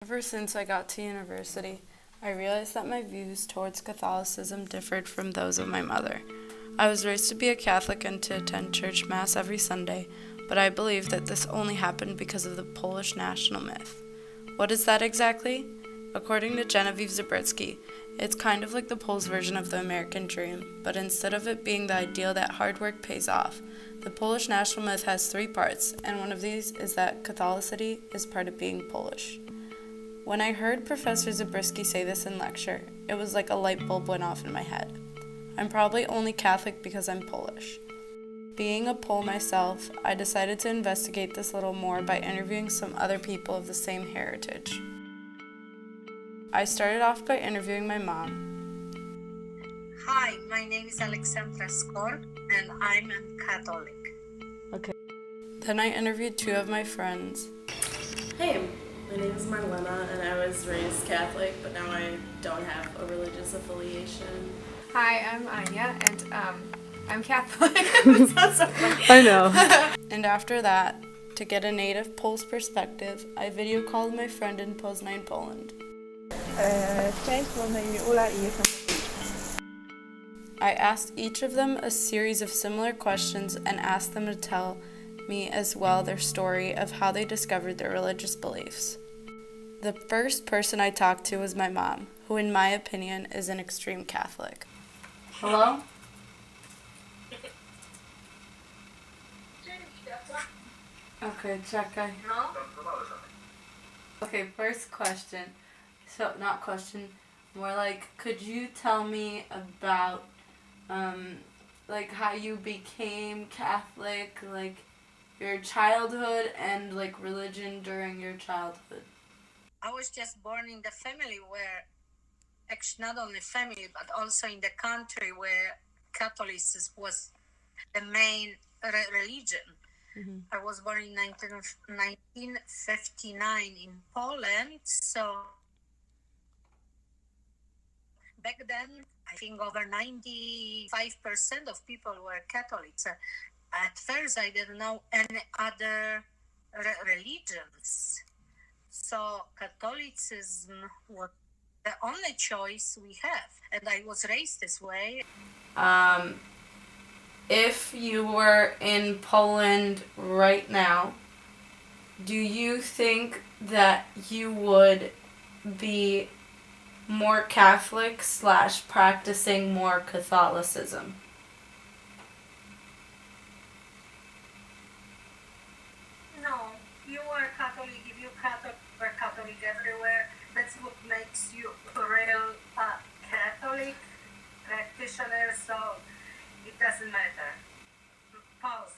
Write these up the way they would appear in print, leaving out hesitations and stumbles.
Ever since I got to university, I realized that my views towards Catholicism differed from those of my mother. I was raised to be a Catholic and to attend church mass every Sunday, but I believe that this only happened because of the Polish national myth. What is that exactly? According to Genevieve Zabritsky, it's kind of like the Poles' version of the American dream, but instead of it being the ideal that hard work pays off, the Polish national myth has 3 parts, and one of these is that Catholicity is part of being Polish. When I heard Professor Zabriskie say this in lecture, it was like a light bulb went off in my head. I'm probably only Catholic because I'm Polish. Being a Pole myself, I decided to investigate this a little more by interviewing some other people of the same heritage. I started off by interviewing my mom. Hi, my name is Alexandra Skor, and I'm a Catholic. Okay. Then I interviewed 2 of my friends. Hey, my name is Marlena, and I was raised Catholic, but now I don't have a religious affiliation. Hi, I'm Anya, and I'm Catholic. That sounds so funny. I know. And after that, to get a native Pole's perspective, I video called my friend in Poznań, Poland. Cześć, mam na imię Ula i jestem. I asked each of them a series of similar questions and asked them to tell me as well their story of how they discovered their religious beliefs. The first person I talked to was my mom, who in my opinion is an extreme Catholic. Hello? Okay, czekaj. Okay, first question. So, not question, more like, could you tell me about, like, how you became Catholic, like, your childhood and, like, religion during your childhood? I was just born in the family where, actually not only family, but also in the country where Catholicism was the main religion. Mm-hmm. I was born in 1959 in Poland, so back then, I think over 95% of people were Catholics. At first, I didn't know any other religions. So Catholicism was the only choice we have. And I was raised this way. If you were in Poland right now, do you think that you would be more Catholic / practicing more Catholicism? No, you are Catholic. If you Catholic, are Catholic everywhere. That's what makes you a real Catholic practitioner. So it doesn't matter. Pause.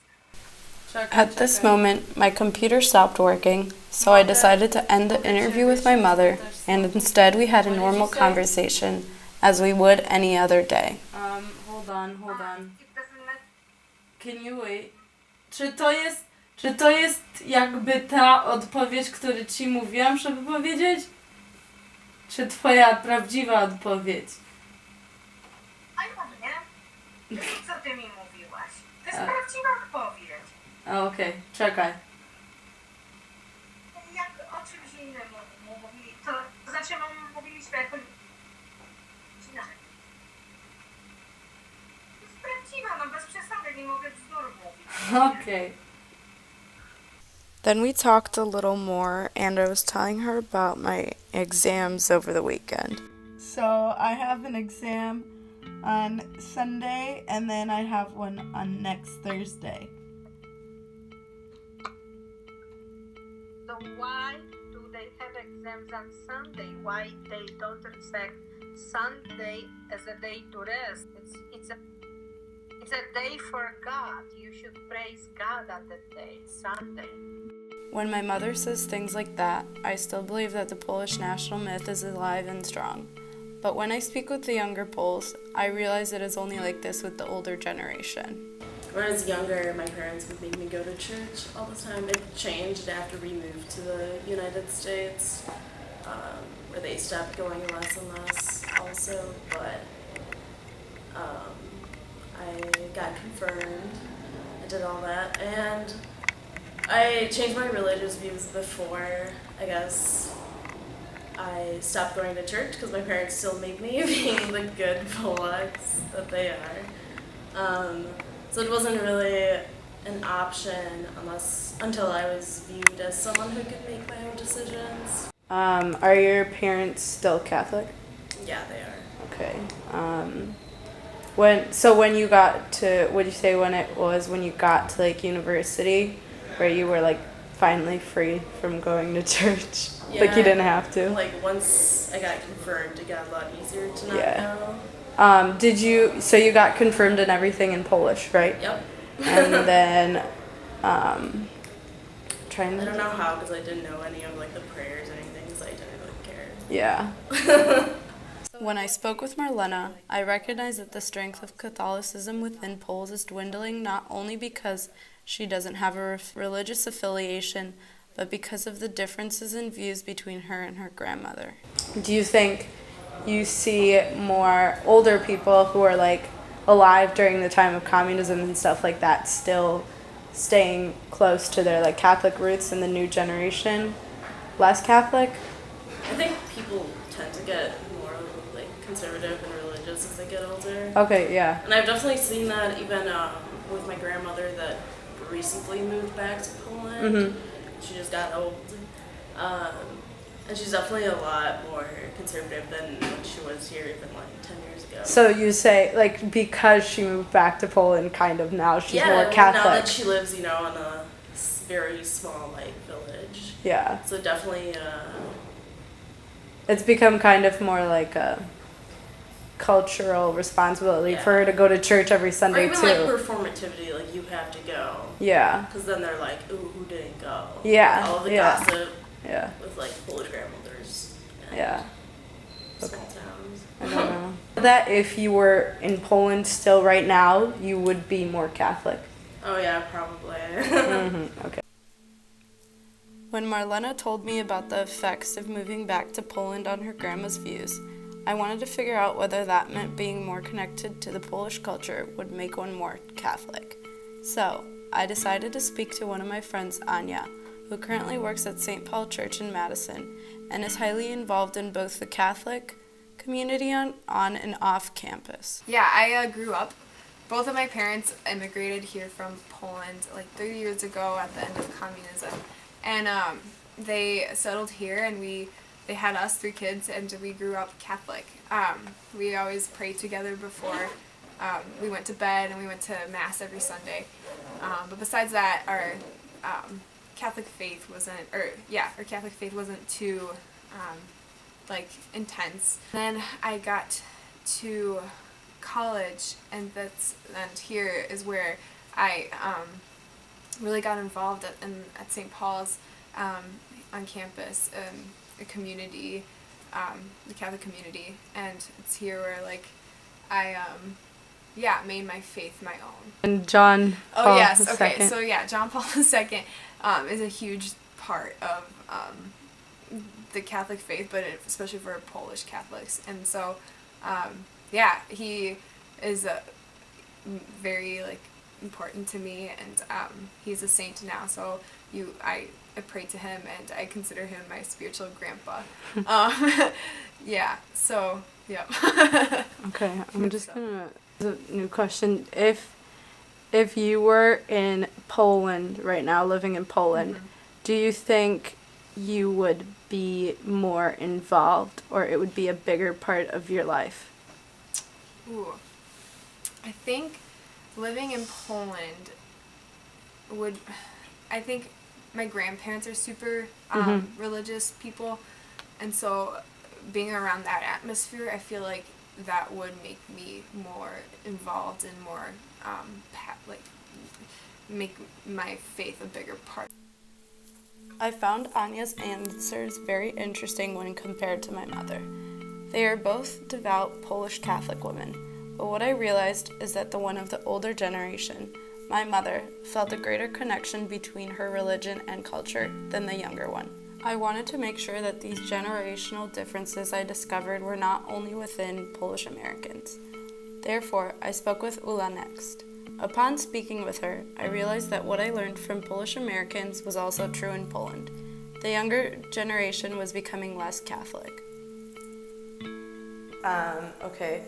At this moment, my computer stopped working, so I decided to end the interview with my mother, and instead we had a normal conversation, as we would any other day. Hold on. It doesn't matter. Can you wait? Czy to jest jakby ta odpowiedź, którą ci mówiłam, żeby powiedzieć? Czy twoja prawdziwa odpowiedź? A ja nie. Co ty mi mówiłaś? To jest prawdziwa odpowiedź. Okej, czekaj. Jak o czymś innym mówili, to znaczy mówiliśmy jako inaczej. To jest prawdziwa, no bez przesady, nie mogę bzdur mówić. Okay. Then we talked a little more, and I was telling her about my exams over the weekend. So I have an exam on Sunday, and then I have one on next Thursday. So why do they have exams on Sunday? Why they don't respect Sunday as a day to rest? It's a day for God. You should praise God on that day, Sunday. When my mother says things like that, I still believe that the Polish national myth is alive and strong. But when I speak with the younger Poles, I realize it is only like this with the older generation. When I was younger, my parents would make me go to church all the time. It changed after we moved to the United States, where they stopped going less and less also, but I got confirmed, I did all that, and I changed my religious views before, I guess, I stopped going to church because my parents still made me, being the good Polacks that they are. So it wasn't really an option until I was viewed as someone who could make my own decisions. Are your parents still Catholic? Yeah, they are. Okay. When you got to, would you say when it was when you got to like university, where you were like finally free from going to church, like you didn't have to? Like once I got confirmed, it got a lot easier to not go. So you got confirmed and everything in Polish, right? Yep. And then, I don't know how, because I didn't know any of like the prayers or anything, so I didn't really care. Yeah. When I spoke with Marlena, I recognized that the strength of Catholicism within Poles is dwindling not only because she doesn't have a religious affiliation, but because of the differences in views between her and her grandmother. Do you think you see more older people who are like alive during the time of communism and stuff like that still staying close to their like Catholic roots, and the new generation less Catholic? I think people tend to get more like conservative and religious as they get older. Okay, yeah. And I've definitely seen that even with my grandmother that recently moved back to Poland. Mm-hmm. She just got old. And she's definitely a lot more conservative than when she was here even like 10 years ago. So you say, like, because she moved back to Poland, kind of now she's more Catholic. Now that she lives, in a very small, like, village. Yeah. So definitely, It's become kind of more like a cultural responsibility for her to go to church every Sunday, or even too. like performativity, like, you have to go. Yeah. Because then they're like, ooh, who didn't go? Yeah. All of the gossip Yeah. with, like, Polish grandmothers. And Yeah. small towns. I don't know. That if you were in Poland still right now, you would be more Catholic. Oh, yeah, probably. Mm-hmm. Okay. When Marlena told me about the effects of moving back to Poland on her grandma's views, I wanted to figure out whether that meant being more connected to the Polish culture would make one more Catholic. So, I decided to speak to one of my friends, Anya, who currently works at St. Paul Church in Madison and is highly involved in both the Catholic community on and off campus. Yeah, I grew up. Both of my parents immigrated here from Poland like 30 years ago at the end of communism. And they settled here, and they had us, 3 kids, and we grew up Catholic. We always prayed together before we went to bed, and we went to Mass every Sunday. But besides that, our Catholic faith wasn't too like intense. Then I got to college, and here is where I really got involved at St. Paul's on campus, a community, the Catholic community, and it's here where like I made my faith my own. And John Paul II. So yeah, John Paul II is a huge part of the Catholic faith, but especially for Polish Catholics. And so, he is very like important to me, and he's a saint now. So I pray to him, and I consider him my spiritual grandpa. Yeah. So yeah. Okay, I'm just gonna. A new question: If you were in Poland right now, living in Poland, Mm-hmm. do you think you would be more involved, or it would be a bigger part of your life? Ooh. I think living in Poland I think my grandparents are super religious people, and so being around that atmosphere, I feel like that would make me more involved and more, make my faith a bigger part. I found Anya's answers very interesting when compared to my mother. They are both devout Polish Catholic women, but what I realized is that the one of the older generation, my mother, felt a greater connection between her religion and culture than the younger one. I wanted to make sure that these generational differences I discovered were not only within Polish Americans. Therefore, I spoke with Ula next. Upon speaking with her, I realized that what I learned from Polish Americans was also true in Poland. The younger generation was becoming less Catholic. Okej.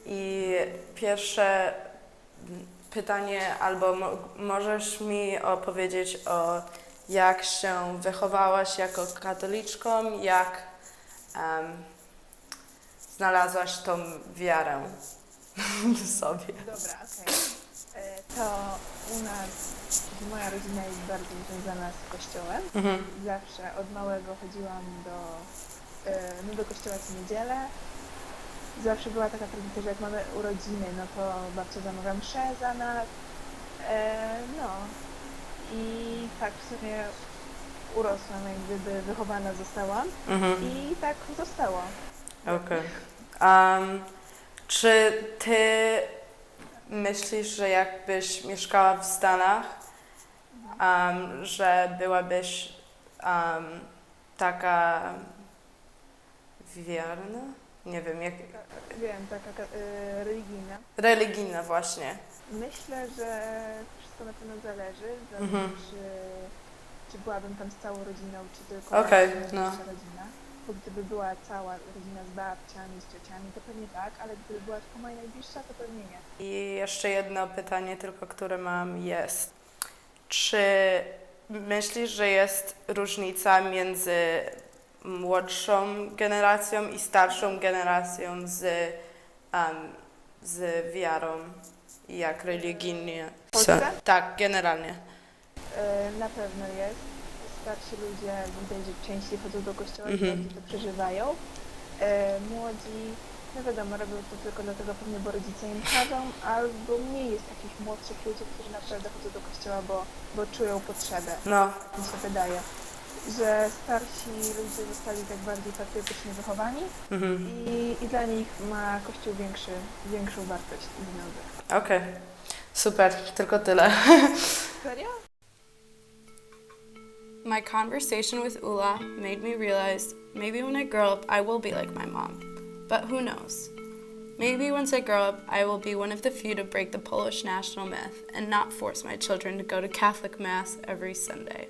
I pierwsze pytanie, albo możesz mi opowiedzieć o jak się wychowałaś jako katoliczką, jak znalazłaś tą wiarę w sobie. Dobra, okej. To u nas, moja rodzina jest bardzo związana z kościołem. Zawsze od małego chodziłam do kościoła co niedzielę. Zawsze była taka tradycja, że jak mamy urodziny, no to babcia zamawia mszę za nas. No i tak w sumie urosłam, jak gdyby wychowana zostałam i tak zostało. Okej. Czy ty myślisz, że jakbyś mieszkała w Stanach, że byłabyś taka wierna? Nie wiem, jak... Wiem, taka religijna. Religijna właśnie. Myślę, że wszystko na pewno zależy, zależy czy byłabym tam z całą rodziną, czy tylko nasza rodzina. Bo gdyby była cała rodzina z babciami, z ciociami, to pewnie tak, ale gdyby była tylko moja najbliższa, to pewnie nie. I jeszcze jedno pytanie tylko, które mam jest. Czy myślisz, że jest różnica między młodszą generacją i starszą generacją z wiarą, jak religijnie? W Polsce? Tak, generalnie. Na pewno jest. Starsi ludzie widać, że częściej chodzą do kościoła, bardziej to przeżywają. Młodzi, no wiadomo, robią to tylko dlatego pewnie, bo rodzice im każą, albo mniej jest takich młodszych ludzi, którzy naprawdę chodzą do kościoła, bo czują potrzebę. No. Mi się wydaje, że starsi ludzie zostali tak bardziej patriotycznie wychowani i dla nich ma Kościół większą wartość i związek. Okej. Super, tylko tyle. Serio? My conversation with Ula made me realize maybe when I grow up I will be like my mom. But who knows? Maybe once I grow up I will be one of the few to break the Polish national myth and not force my children to go to Catholic Mass every Sunday.